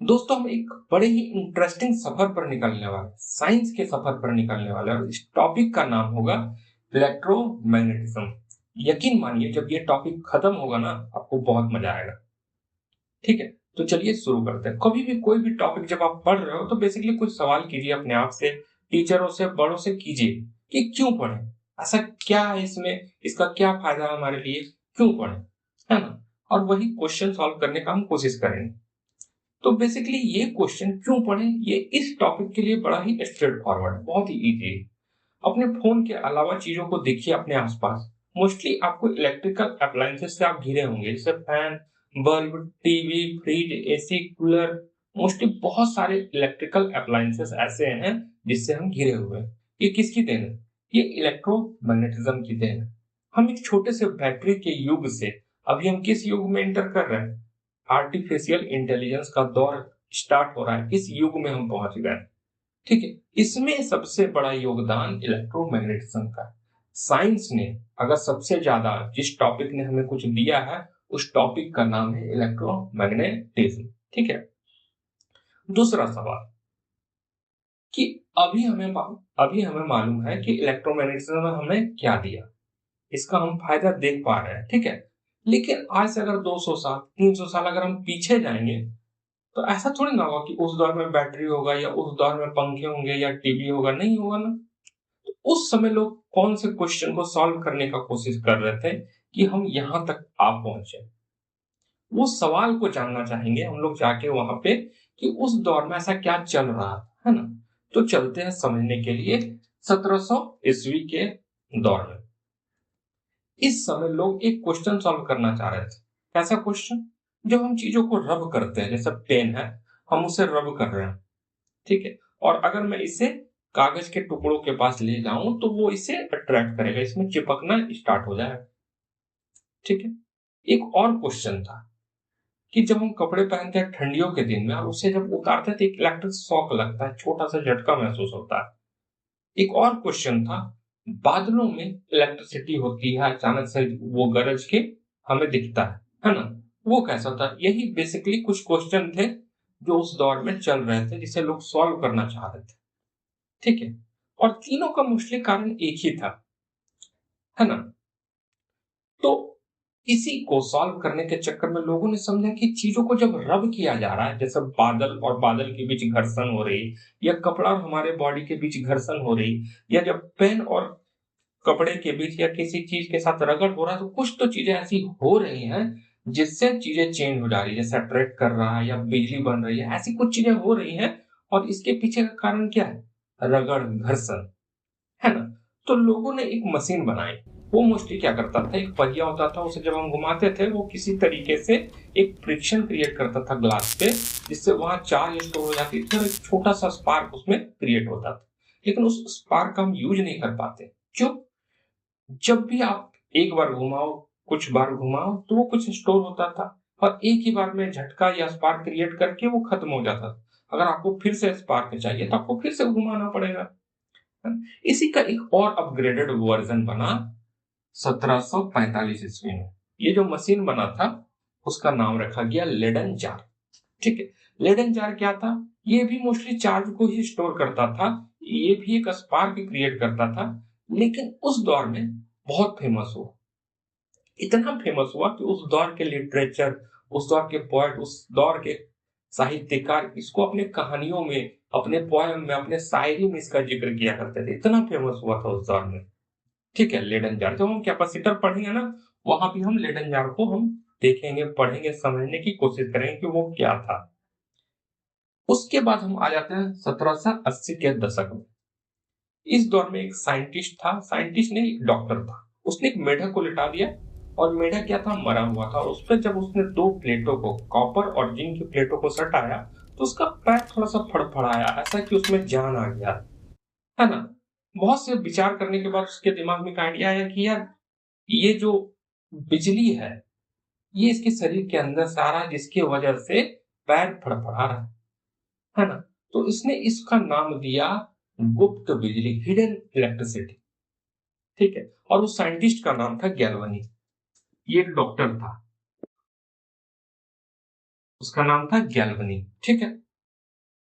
दोस्तों हम एक बड़े ही इंटरेस्टिंग सफर पर निकलने वाले, साइंस के सफर पर निकलने वाले, और इस टॉपिक का नाम होगा इलेक्ट्रोमैग्नेटिज्म। यकीन मानिए जब ये टॉपिक खत्म होगा ना, आपको बहुत मजा आएगा। ठीक है, तो चलिए शुरू करते हैं। कभी भी कोई भी टॉपिक जब आप पढ़ रहे हो तो बेसिकली कुछ सवाल कीजिए अपने आप से, टीचरों से, बड़ों से कीजिए कि क्यों पढ़ें, ऐसा क्या है इसमें, इसका क्या फायदा है हमारे लिए, क्यों पढ़ें, है ना। और वही क्वेश्चन सॉल्व करने का हम कोशिश करेंगे। तो बेसिकली ये क्वेश्चन क्यों पढ़ें, ये इस टॉपिक के लिए बड़ा ही स्ट्रेट फॉरवर्ड, बहुत ही इजी है। अपने फोन के अलावा चीजों को देखिए अपने आसपास। मोस्टली आपको इलेक्ट्रिकल अप्लायंसेस से आप घिरे होंगे, जैसे fan, bulb, TV, fridge, AC, cooler. Mostly बहुत सारे इलेक्ट्रिकल अप्लायंसेस ऐसे हैं जिससे हम घिरे हुए हैं। ये किसकी देन है? ये इलेक्ट्रोमैग्नेटिज्म की देन है। हम एक छोटे से बैटरी के युग से अभी हम किस युग में एंटर कर रहे हैं? आर्टिफिशियल इंटेलिजेंस का दौर स्टार्ट हो रहा है, इस युग में हम पहुंच गए। ठीक है, इसमें सबसे बड़ा योगदान इलेक्ट्रोमैग्नेटिज्म का है। साइंस ने अगर सबसे ज्यादा जिस टॉपिक ने हमें कुछ दिया है, उस टॉपिक का नाम है इलेक्ट्रोमैग्नेटिज्म। ठीक है, दूसरा सवाल कि अभी हमें मालूम है कि इलेक्ट्रोमैग्नेटिज्म ने हमें क्या दिया, इसका हम फायदा देख पा रहे हैं। ठीक है, लेकिन आज से अगर 200 साल, 300 साल अगर हम पीछे जाएंगे, तो ऐसा थोड़ी ना होगा कि उस दौर में बैटरी होगा या उस दौर में पंखे होंगे या टीवी होगा, नहीं होगा ना। तो उस समय लोग कौन से क्वेश्चन को सॉल्व करने का कोशिश कर रहे थे कि हम यहां तक आ पहुंचे। वो सवाल को जानना चाहेंगे हम लोग जाके वहां पे कि उस दौर में ऐसा क्या चल रहा था, है ना। तो चलते हैं समझने के लिए 1700 ईस्वी के दौर में। इस समय लोग एक क्वेश्चन सॉल्व करना चाह रहे थे। कैसा क्वेश्चन? जब हम चीजों को रब करते हैं, जैसे पेन है, हम उसे रब कर रहे हैं। ठीक है, और अगर मैं इसे कागज के टुकड़ों के पास ले जाऊं तो वो इसे अट्रैक्ट करेगा, इसमें चिपकना स्टार्ट हो जाएगा। ठीक है, एक और क्वेश्चन था कि जब हम कपड़े पहनते हैं ठंडियों के दिन में और उसे जब उतारते हैं तो एक इलेक्ट्रिक शॉक लगता है, छोटा सा झटका महसूस होता है। एक और क्वेश्चन था, बादलों में इलेक्ट्रिसिटी होती है, अचानक से वो गरज के हमें दिखता है ना। वो कैसा था? यही बेसिकली कुछ क्वेश्चन थे जो उस दौर में चल रहे थे, जिसे लोग सॉल्व करना चाह रहे थे। ठीक है, और तीनों का मोस्टली कारण एक ही था, है ना। तो इसी को सॉल्व करने के चक्कर में लोगों ने समझा कि चीजों को जब रब किया जा रहा है, जैसे बादल और बादल के बीच घर्षण हो रही, या कपड़ा और हमारे बॉडी के बीच घर्षण हो रही, या जब पेन और कपड़े के बीच या किसी चीज के साथ रगड़ हो रहा है, तो कुछ तो चीजें ऐसी हो रही हैं जिससे चीजें चेंज हो जा रही है, जैसे अट्रैक्ट कर रहा है या बिजली बन रही है, ऐसी कुछ चीजें हो रही हैं। और इसके पीछे का कारण क्या है? रगड़, घर्षण, है ना। तो लोगों ने एक मशीन बनाई। वो मोस्टली क्या करता था, एक पहिया होता था, उसे जब हम घुमाते थे वो किसी तरीके से एक फ्रिक्शन क्रिएट करता था ग्लास पे, जिससे वहां चार्ज स्टोर हो जाती थी और एक छोटा सा स्पार्क उसमें क्रिएट होता था। लेकिन उस स्पार्क का हम यूज नहीं कर पाते। क्यों? जब भी आप एक बार घुमाओ, कुछ बार घुमाओ, तो वो कुछ स्टोर होता था, और एक ही बार में झटका या स्पार्क क्रिएट करके वो खत्म हो जाता था। अगर आपको फिर से स्पार्क चाहिए तो आपको फिर से घुमाना पड़ेगा। इसी का एक और अपग्रेडेड वर्जन बना 1745 ईस्वी में। ये जो मशीन बना था उसका नाम रखा गया लेडन जार। ठीक है, लेडन जार क्या था? ये भी मोस्टली चार्ज को ही स्टोर करता था, ये भी एक स्पार्क क्रिएट करता था। लेकिन उस दौर में बहुत फेमस हुआ, इतना फेमस हुआ कि उस दौर के लिटरेचर, उस दौर के पोएट, उस दौर के साहित्यकार इसको अपने कहानियों में, अपने पोएम में, अपने शायरी में इसका जिक्र किया करते थे। इतना फेमस हुआ था उस दौर में। ठीक है, लेडन जार जब हम कैपेसिटर पढ़ेंगे ना, वहां भी हम लेडन जार को हम देखेंगे, पढ़ेंगे, समझने की कोशिश करेंगे कि वो क्या था। उसके बाद हम आ जाते हैं 1780 के दशक में। इस दौर में एक साइंटिस्ट था, साइंटिस्ट नहीं, एक डॉक्टर था। उसने एक मेढक को लिटा दिया, और मेढक क्या था, मरा हुआ था। और उस पर जब उसने दो प्लेटों को, कॉपर और जिंक की प्लेटों को सटाया, तो उसका पैर थोड़ा सा फड़फड़ाया, ऐसा कि उसमें जान आ गया, है ना। बहुत से विचार करने के बाद उसके दिमाग में एक आइडिया आया कि यार, ये जो बिजली है, ये इसके शरीर के अंदर से आ रहा है, जिसकी वजह से पैर फड़फड़ा रहा है ना। तो इसने इसका नाम दिया गुप्त बिजली, हिडन इलेक्ट्रिसिटी। ठीक है, और उस साइंटिस्ट का नाम था गैल्वानी। ये एक डॉक्टर था। उसका नाम था गैल्वनी। ठीक है,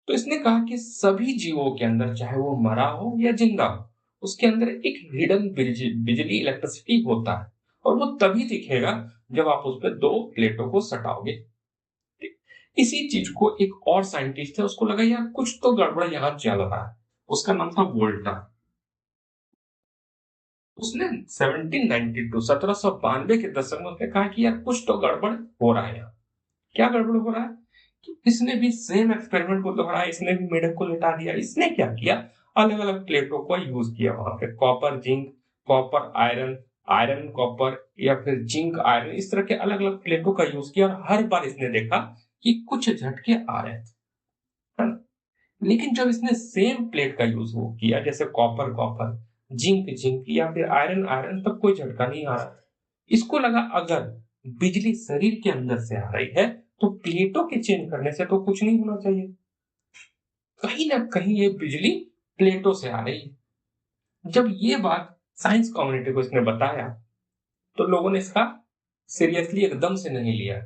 तो इसने कहा कि सभी जीवों के अंदर, चाहे वो मरा हो या जिंदा हो, उसके अंदर एक हिडन बिजली इलेक्ट्रिसिटी होता है, और वो तभी दिखेगा जब आप उस पर दो प्लेटों को सटाओगे। इसी चीज को एक और साइंटिस्ट है, उसको लगा यार कुछ तो गड़बड़ यहां चल रहा है। उसका नाम था वोल्टा। उसने 1792 1792 के दशक में उसने कहा कि यार कुछ तो गड़बड़ हो रहा है यहाँ। क्या गड़बड़ हो रहा है कि इसने भी सेम एक्सपेरिमेंट को दोहराया, इसने भी मेढक को लेटा दिया। इसने क्या किया, अलग अलग प्लेटों का यूज किया वहां पे, copper zinc, copper iron, iron copper, या फिर जिंक आयरन, इस तरह के अलग अलग प्लेटों का यूज किया, और हर बार इसने देखा कि कुछ झटके आ रहे थे, है ना। लेकिन जब इसने सेम प्लेट का यूज वो किया, जैसे कॉपर कॉपर, जिंक जिंक, या फिर आयरन आयरन, तब कोई झटका नहीं आ रहा। इसको लगा अगर बिजली शरीर के अंदर से आ रही है तो प्लेटों के चेंज करने से तो कुछ नहीं होना चाहिए, कहीं ना कहीं ये बिजली प्लेटों से आ रही है। जब ये बात साइंस कम्युनिटी को इसने बताया तो लोगों ने इसका सीरियसली एकदम से नहीं लिया,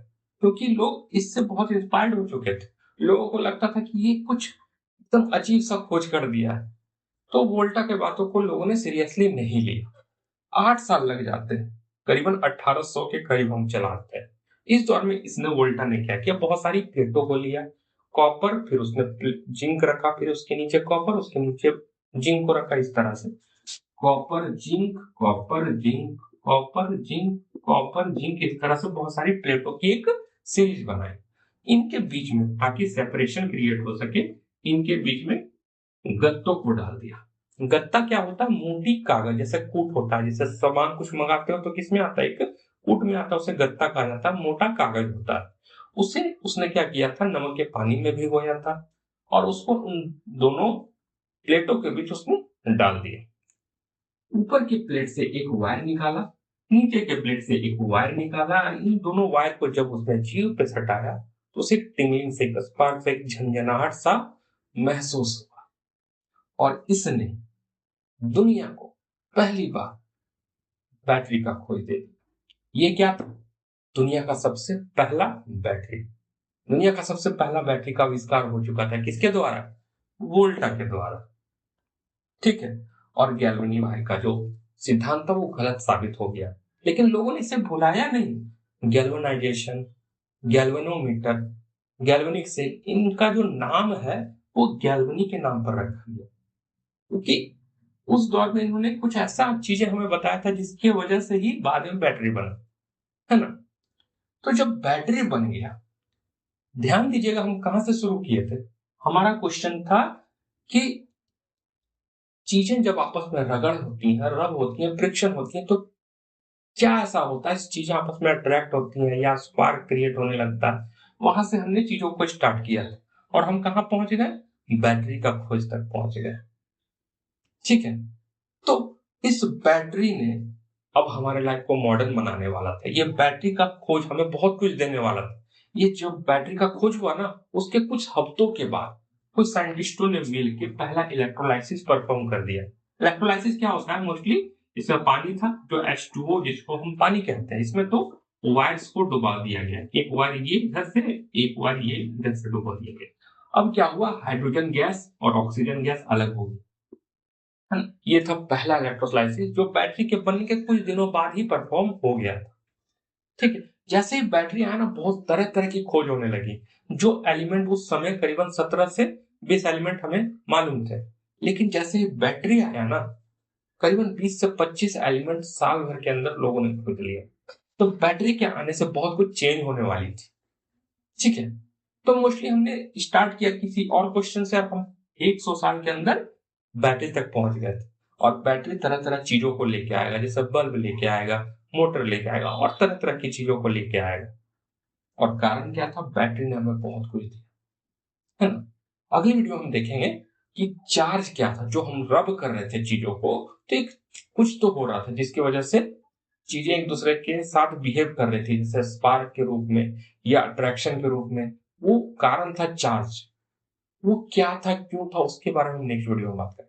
क्योंकि लोग इससे बहुत इंस्पायर्ड हो चुके थे। लोगों को लगता था कि ये कुछ एकदम अजीब सा खोज कर दिया है, तो वोल्टा के बातों को लोगों ने सीरियसली नहीं लिया। 8 साल लग जाते हैं, करीबन 1800 के करीब हम चलाते हैं। इस दौर में इसने वोल्टा ने क्या किया, बहुत सारी प्लेटों को लिया, कॉपर, फिर उसने जिंक रखा, फिर उसके नीचे कॉपर, उसके नीचे जिंक को रखा, इस तरह से copper zinc copper zinc copper zinc copper zinc, इस तरह से बहुत सारी प्लेटों की एक सीरीज बनाई। इनके बीच में, ताकि सेपरेशन क्रिएट हो सके, इनके बीच में गत्तों को डाल दिया। गत्ता क्या होता है, मोटी कागज, जैसे कूट होता है, जैसे सामान कुछ मंगाते हो तो किसमें आता है, एक कूट में आता है, उसे गत्ता कहा जाता है, मोटा कागज होता है। उसे उसने क्या किया था, नमक के पानी में भिगोया था, और उसको उन दोनों प्लेटों के बीच उसने डाल दिया। ऊपर की प्लेट से एक वायर निकाला, नीचे के प्लेट से एक वायर निकाला। इन दोनों वायर को जब उसने जीव पे सटाया तो उसे टिंगलिंग से, एक स्पार्क से, एक झंझनाहट सा महसूस हुआ, और इसने दुनिया को पहली बार बैटरी का खोज दे दी। ये क्या था, दुनिया का सबसे पहला बैटरी। दुनिया का सबसे पहला बैटरी का आविष्कार हो चुका था, किसके द्वारा, वोल्टा के द्वारा। ठीक है, और गैल्वेनी भाई का जो सिद्धांत था वो गलत साबित हो गया, लेकिन लोगों ने इसे भुलाया नहीं। गैल्वेनाइजेशन, गैल्वेनोमीटर, गैल्वेनिक सेल, इनका जो नाम है वो गैल्वेनी के नाम पर रखा गया, क्योंकि उस दौर में इन्होंने कुछ ऐसा चीजें हमें बताया था जिसकी वजह से ही बाद में बैटरी बना, है ना। तो जब बैटरी बन गया, ध्यान दीजिएगा हम कहां से शुरू किए थे। हमारा क्वेश्चन था कि चीजें जब आपस में रगड़ होती हैं, रब होती हैं, फ्रिक्शन होती हैं, तो क्या ऐसा होता है, चीजें आपस में अट्रैक्ट होती हैं या स्पार्क क्रिएट होने लगता है। वहां से हमने चीजों को स्टार्ट किया था, और हम कहां पहुंच गए, बैटरी का खोज तक पहुंच गए। ठीक है, तो इस बैटरी ने अब हमारे लाइफ को मॉडर्न बनाने वाला था। ये बैटरी का खोज हमें बहुत कुछ देने वाला था। ये जब बैटरी का खोज हुआ ना, उसके कुछ हफ्तों के बाद कुछ साइंटिस्टों ने मिलकर पहला इलेक्ट्रोलाइसिस परफॉर्म कर दिया। इलेक्ट्रोलाइसिस क्या होता है, मोस्टली इसमें पानी था, जो H2O जिसको हम पानी कहते हैं, इसमें तो वायर्स को डुबा दिया गया, एक वायर ये इधर से, एक वायर ये इधर से डुबा दिया गया। अब क्या हुआ, हाइड्रोजन गैस और ऑक्सीजन गैस अलग हो गई, है ना। ये था पहला इलेक्ट्रोलाइसिस, जो बैटरी के बनने के कुछ दिनों बाद ही परफॉर्म हो गया था। ठीक है, जैसे ही बैटरी आया ना, बहुत तरह तरह की खोज होने लगी। जो एलिमेंट उस समय करीबन 17 से 20 एलिमेंट हमें मालूम थे, लेकिन जैसे ही बैटरी आया ना, करीबन 20 से 25 एलिमेंट साल भर के अंदर लोगों ने खोज लिया। तो बैटरी के आने से बहुत कुछ चेंज होने वाली थी। ठीक है, तो मोस्टली हमने स्टार्ट किया किसी और क्वेश्चन से, और हम 100 साल के अंदर बैटरी तक पहुंच गए थे। और बैटरी तरह तरह चीजों को लेके आएगा, जैसे बल्ब लेके आएगा, मोटर लेके आएगा, और तरह तरह की चीजों को लेके आएगा। और कारण क्या था, बैटरी ने हमें बहुत कुछ दिया, है ना। अगली वीडियो हम देखेंगे कि चार्ज क्या था, जो हम रब कर रहे थे चीजों को, तो एक कुछ तो हो रहा था जिसकी वजह से चीजें एक दूसरे के साथ बिहेव कर रही थी, जैसे स्पार्क के रूप में या अट्रैक्शन के रूप में। वो कारण था चार्ज। वो क्या था, क्यों था, उसके बारे में नेक्स्ट वीडियो में बात करेंगे।